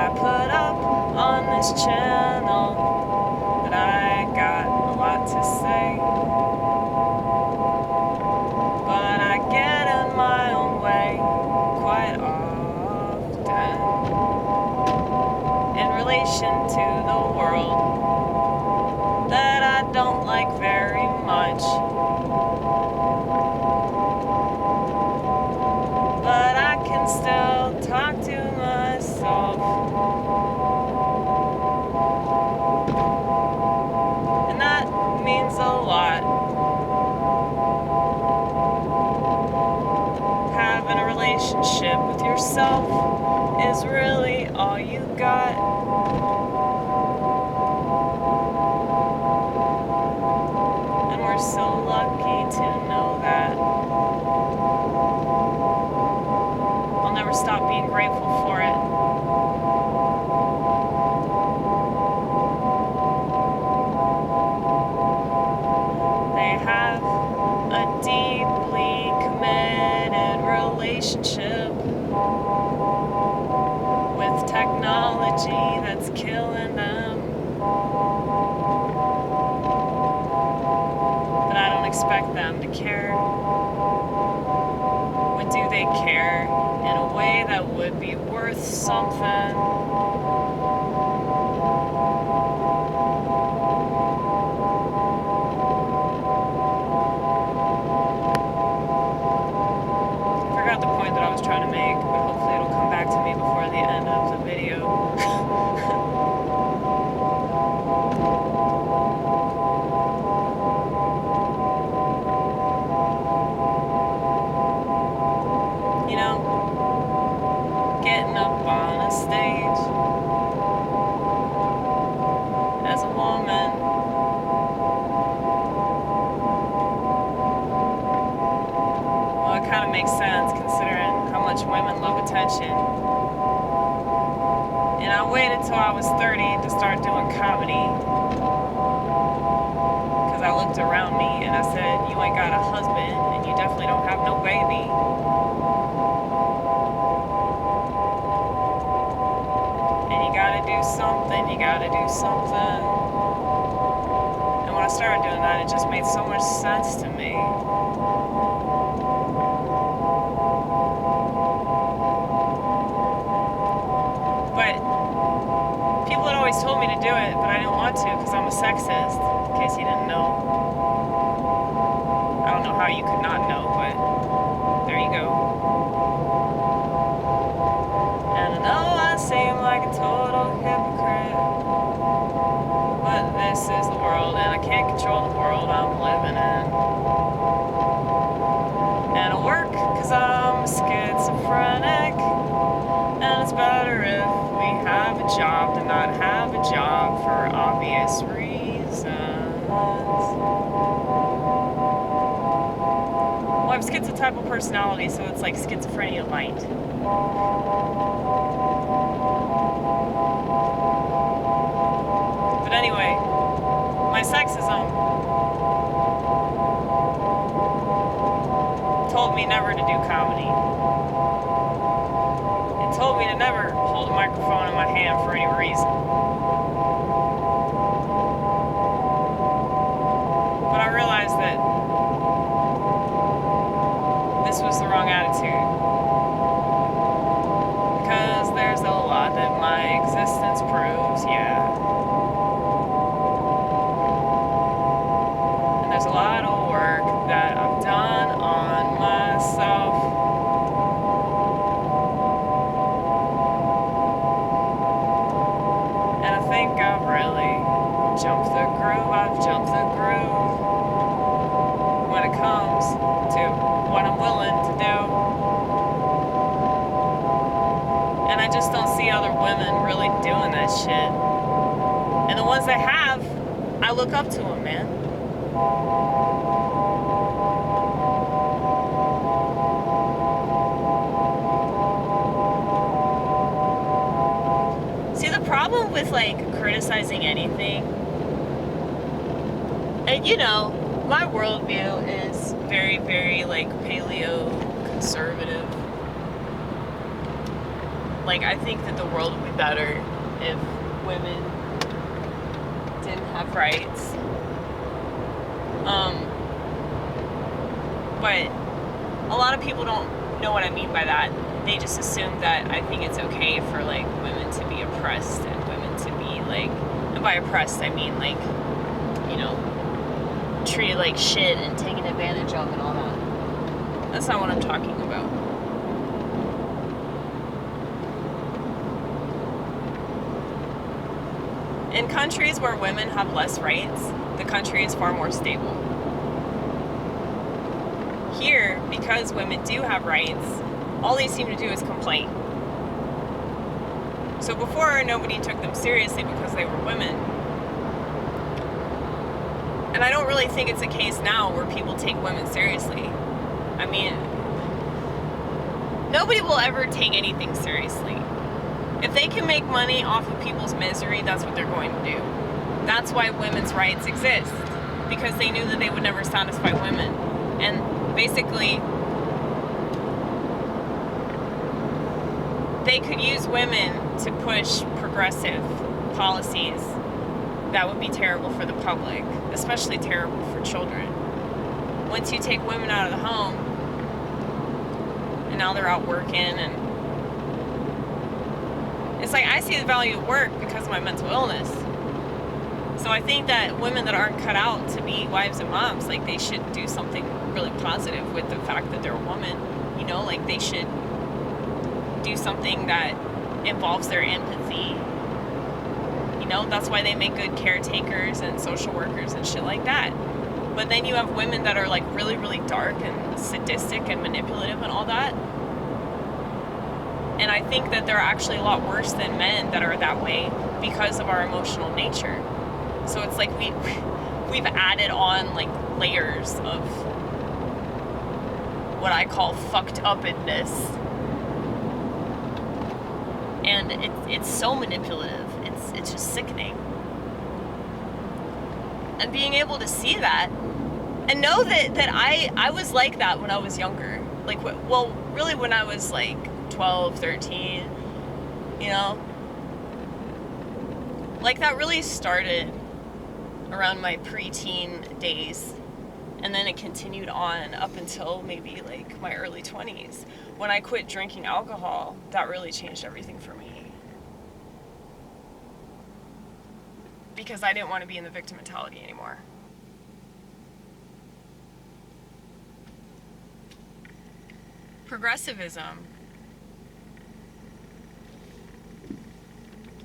I put up on this channel that I got a lot to say, but I get in my own way quite often in relation to the world that I don't like very much. But I can still talk to myself, and that means a lot. Having a relationship with yourself is really all you got. And we're so lucky to know that. I'll never stop being grateful for it. They have a deeply committed relationship with technology that's killing them. But I don't expect them to care. But do they care in a way that would be worth something? I forgot the point that I was trying to make, but hopefully it'll come back to me before the end of the video. You know, getting up on a stage as a woman, well, it kind of makes sense considering how much women love attention. And I waited till I was 30 to start doing comedy, because I looked around me and I said, you ain't got a husband and you definitely don't have no baby. You gotta do something. And when I started doing that, it just made so much sense to me. But people had always told me to do it, but I didn't want to because I'm a sexist, in case you didn't know. I don't know how you could not know, but there you go. And I know I seem like a total hypocrite, but this is the world, and I can't control the world I'm living in. And I work because I'm schizophrenic, and it's better if we have a job than not have a job for obvious reasons. Well, I have schizotypal personality, so it's like schizophrenia lite. But anyway, my sexism told me never to do comedy. It told me to never hold a microphone in my hand for any reason. But I realized that this was the wrong attitude. Because there's a lot that my existence proves, yeah. And there's a lot of work that I've done on myself. And I think I've really jumped the groove. I've jumped the groove when it comes to what I'm willing to do. And I just don't see other women really doing that shit. And the ones that have, I look up to them, man. See, the problem with, like, criticizing anything, and you know, my worldview is very, very, like, paleo conservative. Like, I think that the world would be better if women didn't have rights. But a lot of people don't know what I mean by that. They just assume that I think it's okay for, like, women to be oppressed and women to be, like, and by oppressed I mean, like, you know, treated like shit and taken advantage of and all that. That's not what I'm talking about. In countries where women have less rights, the country is far more stable. Here, because women do have rights, all they seem to do is complain. So before, nobody took them seriously because they were women. And I don't really think it's a case now where people take women seriously. I mean, nobody will ever take anything seriously. If they can make money off of people's misery, that's what they're going to do. That's why women's rights exist. Because they knew that they would never satisfy women. And basically, they could use women to push progressive policies that would be terrible for the public, especially terrible for children. Once you take women out of the home, and now they're out working, and it's like, I see the value of work because of my mental illness. So I think that women that aren't cut out to be wives and moms, like, they should do something really positive with the fact that they're a woman. You know, like, they should do something that involves their empathy. You know, that's why they make good caretakers and social workers and shit like that. But then you have women that are, like, really, really dark and sadistic and manipulative and all that. And I think that they're actually a lot worse than men that are that way because of our emotional nature. So it's like we've added on, like, layers of what I call fucked upness. And it's so manipulative. It's just sickening. And being able to see that and know that I was like that when I was younger. Like, well, really when I was, like, 12, 13, you know? Like, that really started around my preteen days. And then it continued on up until maybe, like, my early 20s. When I quit drinking alcohol, that really changed everything for me. Because I didn't want to be in the victim mentality anymore. Progressivism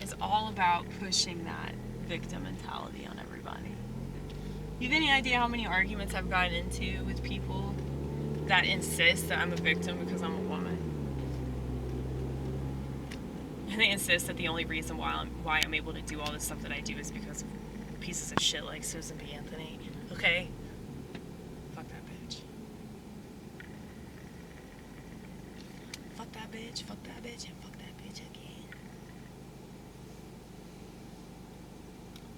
is all about pushing that victim mentality on everybody. You have any idea how many arguments I've gotten into with people that insist that I'm a victim because I'm a woman? And they insist that the only reason why I'm able to do all this stuff that I do is because of pieces of shit like Susan B. Anthony. Okay? Fuck that bitch. Fuck that bitch, fuck that bitch, and fuck that bitch again.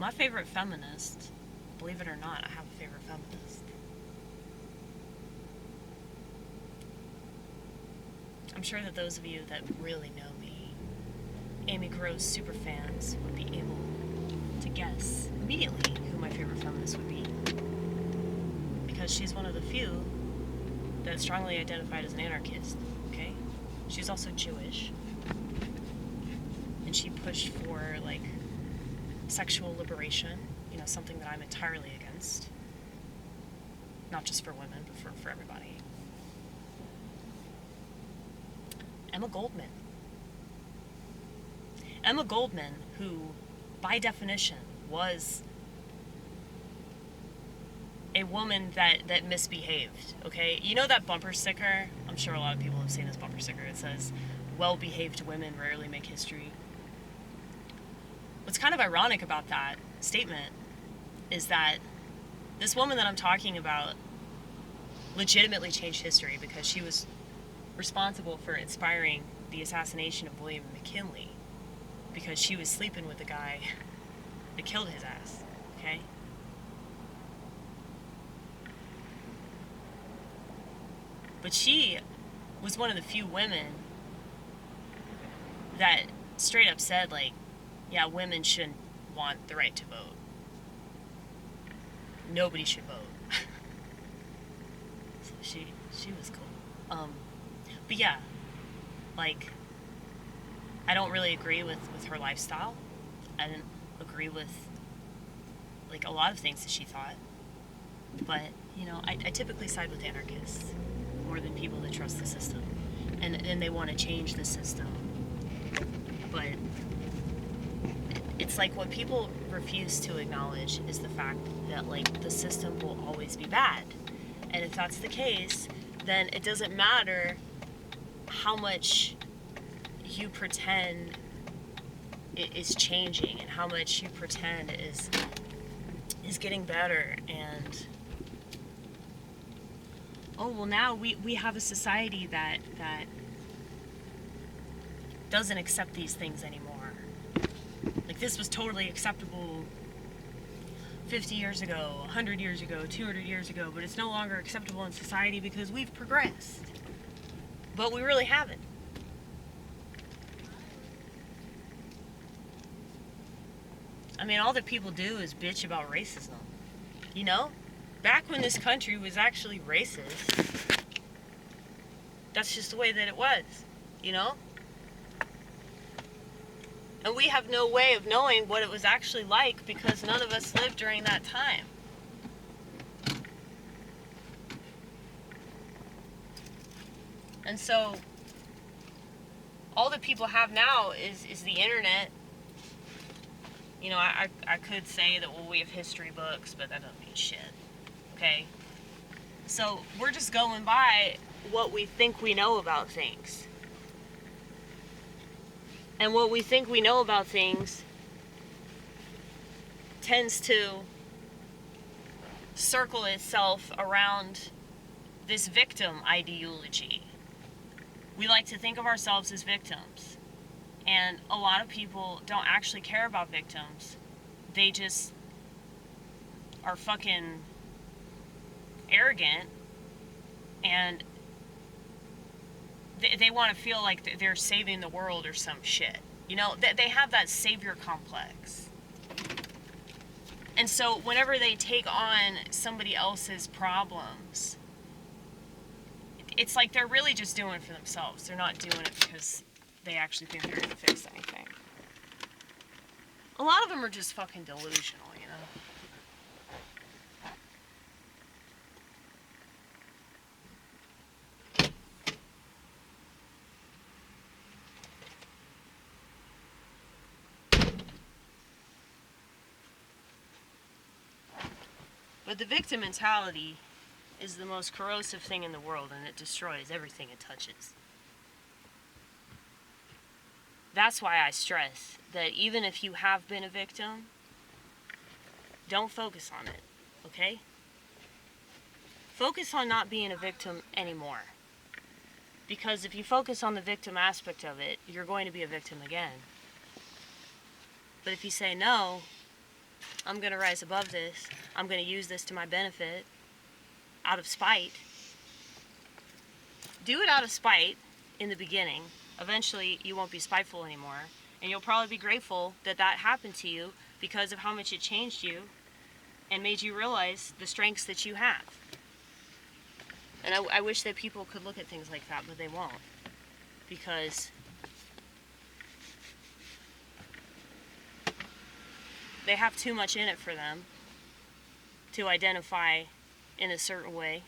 My favorite feminist, believe it or not, I have a favorite feminist. I'm sure that those of you that really know me, Amy Gross superfans, would be able to guess immediately who my favorite feminist would be. Because she's one of the few that strongly identified as an anarchist, okay? She's also Jewish. And she pushed for, like, sexual liberation, you know, something that I'm entirely against. Not just for women, but for everybody. Emma Goldman. Emma Goldman, who, by definition, was a woman that misbehaved, okay? You know that bumper sticker? I'm sure a lot of people have seen this bumper sticker. It says, "Well-behaved women rarely make history." What's kind of ironic about that statement is that this woman that I'm talking about legitimately changed history because she was responsible for inspiring the assassination of William McKinley because she was sleeping with the guy that killed his ass, okay? But she was one of the few women that straight up said, like, yeah, women shouldn't want the right to vote. Nobody should vote. So she was cool. But yeah, like, I don't really agree with her lifestyle. I didn't agree with, like, a lot of things that she thought. But, you know, I typically side with anarchists more than people that trust the system. And they want to change the system. But it's like what people refuse to acknowledge is the fact that, like, the system will always be bad. And if that's the case, then it doesn't matter how much you pretend it is changing and how much you pretend it is getting better. And oh, well, now we have a society that doesn't accept these things anymore. Like, this was totally acceptable 50 years ago, 100 years ago, 200 years ago, but it's no longer acceptable in society because we've progressed. But we really haven't. I mean, all that people do is bitch about racism. You know? Back when this country was actually racist, that's just the way that it was, you know? And we have no way of knowing what it was actually like because none of us lived during that time. And so, all that people have now is the internet. You know, I could say that, well, we have history books, but that doesn't mean shit. Okay? So, we're just going by what we think we know about things. And what we think we know about things tends to circle itself around this victim ideology. We like to think of ourselves as victims. And a lot of people don't actually care about victims. They just are fucking arrogant, and they want to feel like they're saving the world or some shit. You know, they have that savior complex. And so whenever they take on somebody else's problems, it's like they're really just doing it for themselves. They're not doing it because they actually think they're going to fix anything. A lot of them are just fucking delusional, you know? But the victim mentality is the most corrosive thing in the world, and it destroys everything it touches. That's why I stress that even if you have been a victim, don't focus on it, okay? Focus on not being a victim anymore. Because if you focus on the victim aspect of it, you're going to be a victim again. But if you say, no, I'm going to rise above this, I'm going to use this to my benefit, out of spite, do it out of spite in the beginning. Eventually, you won't be spiteful anymore, and you'll probably be grateful that that happened to you because of how much it changed you and made you realize the strengths that you have. And I wish that people could look at things like that, but they won't, because they have too much in it for them to identify in a certain way.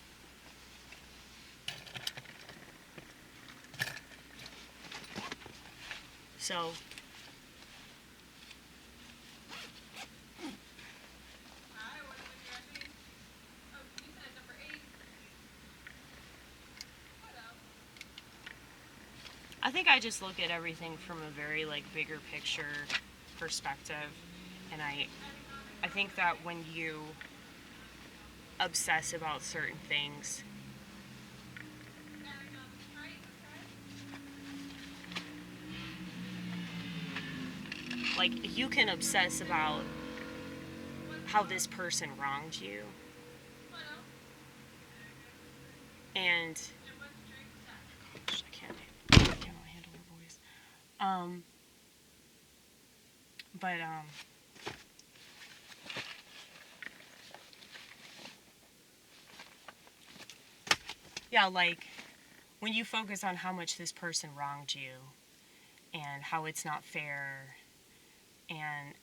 So, I think I just look at everything from a very, like, bigger picture perspective, and I think that when you obsess about certain things, like, you can obsess about how this person wronged you, and gosh, I can't handle her voice. Um, but yeah, like when you focus on how much this person wronged you and how it's not fair, and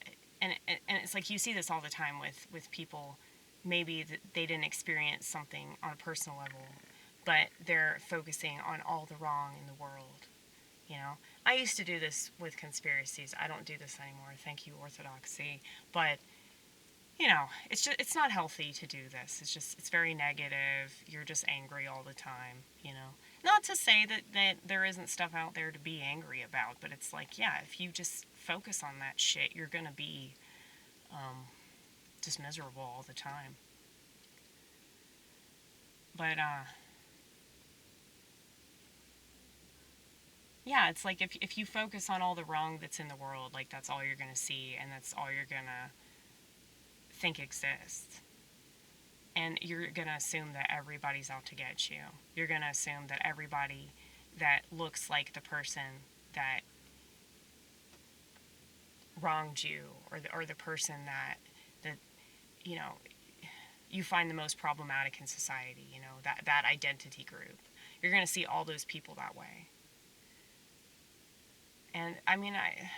and it's like you see this all the time with people. Maybe that they didn't experience something on a personal level, but they're focusing on all the wrong in the world. You know, I used to do this with conspiracies. I don't do this anymore. Thank you, orthodoxy. But you know, it's not healthy to do this. It's very negative. You're just angry all the time. You know, not to say that there isn't stuff out there to be angry about, but it's like, yeah, if you just focus on that shit, you're gonna be just miserable all the time. But yeah, it's like if you focus on all the wrong that's in the world, like that's all you're gonna see, and that's all you're gonna think exists. And you're gonna assume that everybody's out to get you. You're gonna assume that everybody that looks like the person that wronged you, or the person that you know you find the most problematic in society, you know, that identity group. You're gonna see all those people that way. And I mean, I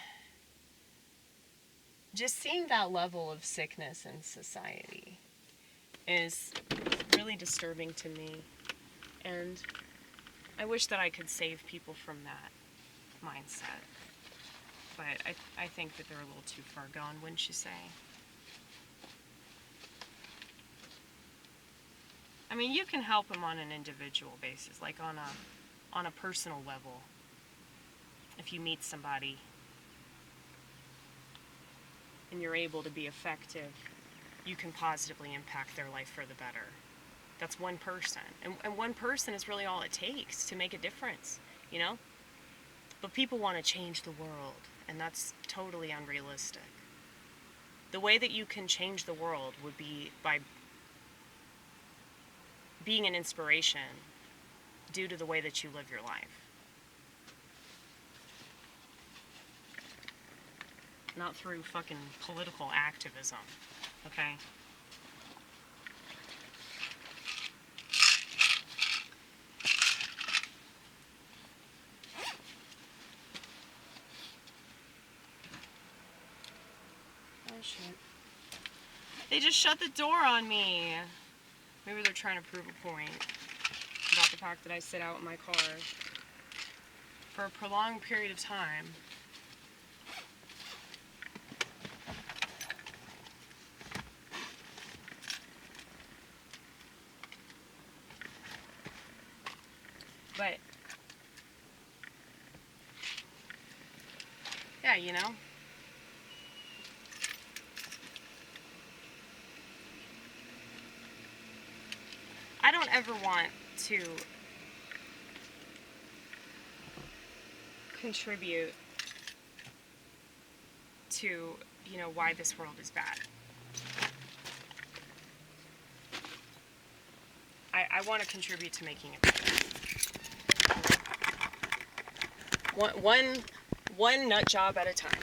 just seeing that level of sickness in society is really disturbing to me. And I wish that I could save people from that mindset. But I think that they're a little too far gone, wouldn't you say? I mean, you can help them on an individual basis, like on a personal level. If you meet somebody and you're able to be effective, you can positively impact their life for the better. That's one person. And one person is really all it takes to make a difference, you know? But people want to change the world, and that's totally unrealistic. The way that you can change the world would be by being an inspiration due to the way that you live your life. Not through fucking political activism, okay? Oh shit. They just shut the door on me. Maybe they're trying to prove a point about the fact that I sit out in my car for a prolonged period of time. But yeah, you know, I don't ever want to contribute to, you know, why this world is bad. I want to contribute to making it better. One nut job at a time.